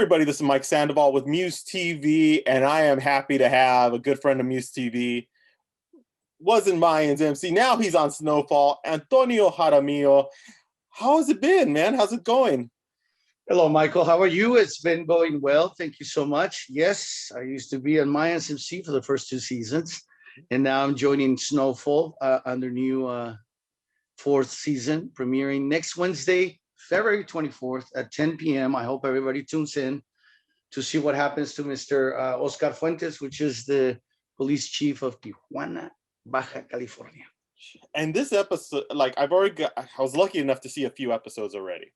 everybody, this is Mike Sandoval with MUSE TV, and I am happy to have a good friend of MUSE TV. Was in Mayans MC, now he's on Snowfall, Antonio Jaramillo. How has it been, man? How's it going? Hello, Michael. How are you? It's been going well. Thank you so much. Yes, I used to be on Mayans MC for the first 2 seasons, and now I'm joining Snowfall under new 4th season, premiering next Wednesday, February 24th at 10 p.m. I hope everybody tunes in to see what happens to Mr. Oscar Fuentes, which is the police chief of Tijuana, Baja California. And this episode, like I was lucky enough to see a few episodes already.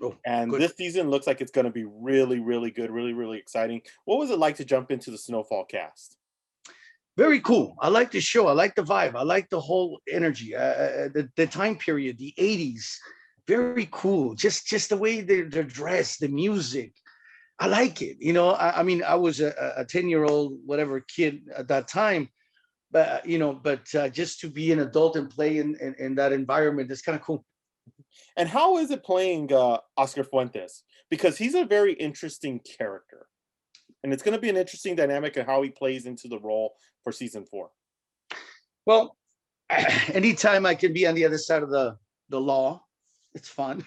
Oh, and good. This season looks like it's going to be really, really good, really, really exciting. What was it like to jump into the Snowfall cast? Very cool. I like the show. I like the vibe. I like the whole energy. The time period, the 80s, very cool. Just the way they're dressed, the music. I like it. You know, I mean, I was a 10-year-old, whatever kid at that time, but just to be an adult and play in that environment is kind of cool. And how is it playing Oscar Fuentes? Because he's a very interesting character. And it's going to be an interesting dynamic of how he plays into the role for season 4. Well, anytime I can be on the other side of the law, it's fun.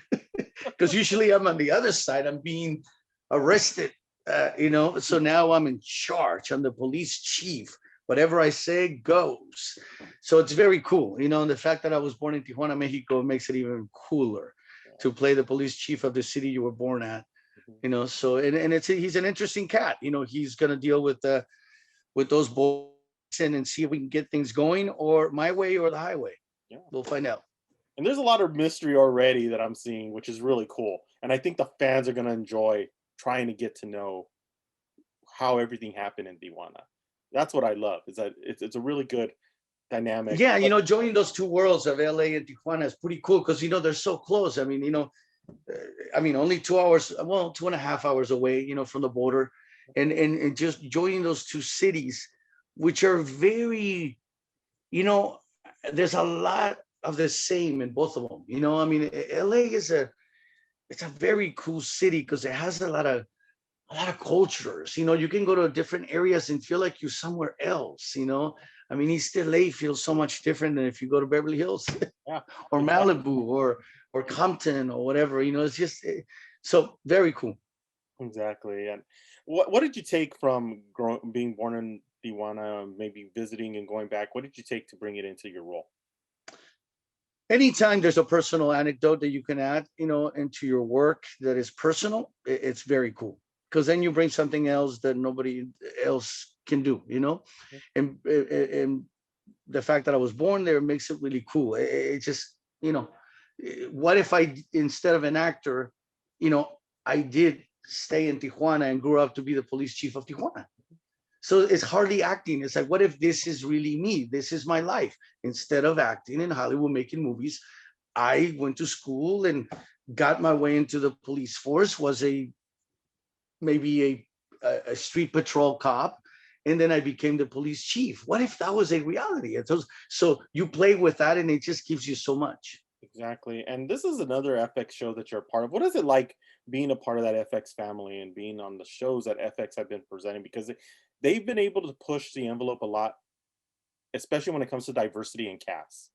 Because usually I'm on the other side. I'm being arrested, So now I'm in charge. I'm the police chief. Whatever I say goes. So it's very cool. And the fact that I was born in Tijuana, Mexico makes it even cooler to play the police chief of the city you were born at. So he's an interesting cat. He's going to deal with those boys and see if we can get things going, or my way or the highway. Yeah. We'll find out. And there's a lot of mystery already that I'm seeing, which is really cool. And I think the fans are going to enjoy trying to get to know how everything happened in Tijuana. That's what I love, is that it's a really good dynamic. Yeah, joining those two worlds of LA and Tijuana is pretty cool because, they're so close. I mean, only 2 hours, well, 2.5 hours away, from the border. And just joining those two cities, which are very, there's a lot of the same in both of them. LA is it's a very cool city because it has a lot of cultures. You can go to different areas and feel like you're somewhere else. East LA feels so much different than if you go to Beverly Hills or Malibu or Compton or whatever. It's just so very cool. Exactly. And what did you take from being born in Tijuana, maybe visiting and going back? What did you take to bring it into your role? Anytime there's a personal anecdote that you can add, into your work that is personal, it's very cool. Because then you bring something else that nobody else can do, and the fact that I was born there makes it really cool. It just, what if instead of an actor, I did stay in Tijuana and grew up to be the police chief of Tijuana. So it's hardly acting. It's like, what if this is really me? This is my life. Instead of acting in Hollywood, making movies, I went to school and got my way into the police force, was maybe a street patrol cop, and then I became the police chief. What if that was a reality? So you play with that, and it just gives you so much. Exactly. And this is another FX show that you're a part of. What is it like being a part of that FX family and being on the shows that FX have been presenting? Because they've been able to push the envelope a lot, especially when it comes to diversity in cast.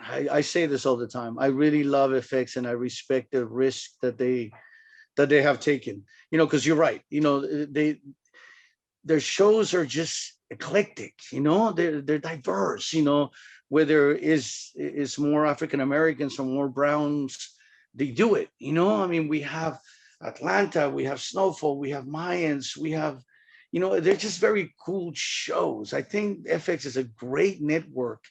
I say this all the time. I really love FX, and I respect the risk that they have taken. Because you're right. Their shows are just eclectic. They're diverse. Whether is more African Americans or more browns, they do it. We have Atlanta, we have Snowfall, we have Mayans, we have, they're just very cool shows. I think FX is a great network.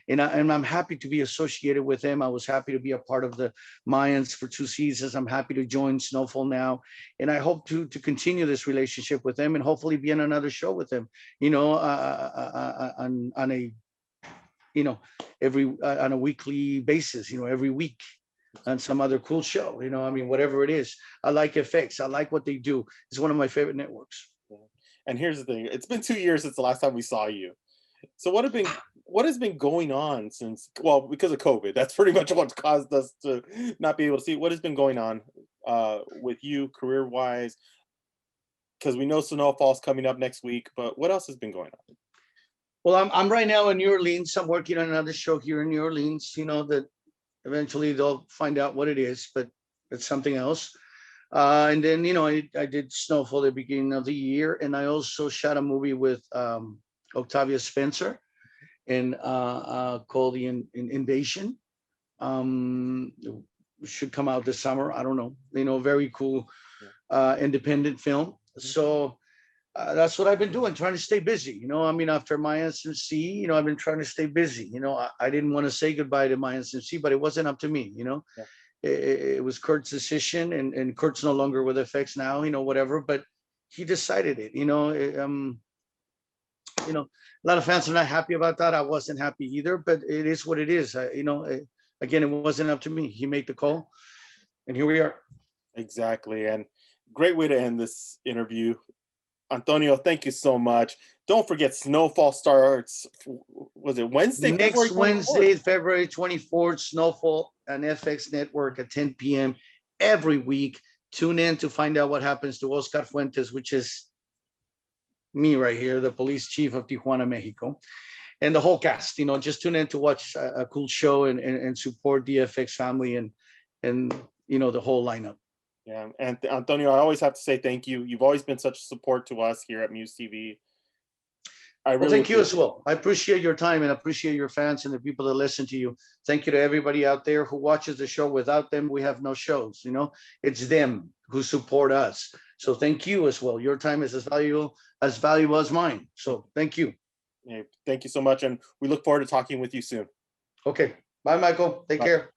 And I'm happy to be associated with them. I was happy to be a part of the Mayans for 2 seasons. I'm happy to join Snowfall now. And I hope to continue this relationship with them and hopefully be on another show with them, on a, on a weekly basis, every week on some other cool show, whatever it is. I like FX. I like what they do. It's one of my favorite networks. And here's the thing. It's been 2 years since the last time we saw you. So what has been going on since, well, because of COVID, that's pretty much what's caused us to not be able to see. What has been going on with you career wise? Because we know Snowfall's coming up next week, but what else has been going on? Well, I'm right now in New Orleans. I'm working on another show here in New Orleans. That eventually they'll find out what it is, but it's something else. And then I did Snowfall at the beginning of the year, and I also shot a movie with Octavia Spencer and called The Invasion. Should come out this summer. I don't know. Very cool independent film. So that's what I've been doing, trying to stay busy. After Mayans M.C, I've been trying to stay busy. I didn't want to say goodbye to Mayans M.C, but it wasn't up to me. Yeah. It was Kurt's decision, and Kurt's no longer with FX now. Whatever, but he decided it. A lot of fans are not happy about that. I wasn't happy either, but it is what it is. Again, it wasn't up to me. He made the call, and here we are. Exactly, and great way to end this interview. Antonio, thank you so much. Don't forget, Snowfall starts, was it Wednesday? Next Wednesday, February 24th, Snowfall on FX Network at 10 p.m. every week. Tune in to find out what happens to Oscar Fuentes, which is me right here, the police chief of Tijuana, Mexico, and the whole cast. Just tune in to watch a cool show and support the FX family and the whole lineup. Yeah, and Antonio, I always have to say thank you. You've always been such support to us here at MUSE TV. Well, thank you as well. I appreciate your time and appreciate your fans and the people that listen to you. Thank you to everybody out there who watches the show. Without them, we have no shows. It's them who support us. So thank you as well. Your time is as valuable as mine. So thank you. Yeah, thank you so much, and we look forward to talking with you soon. Okay. Bye, Michael. Take care.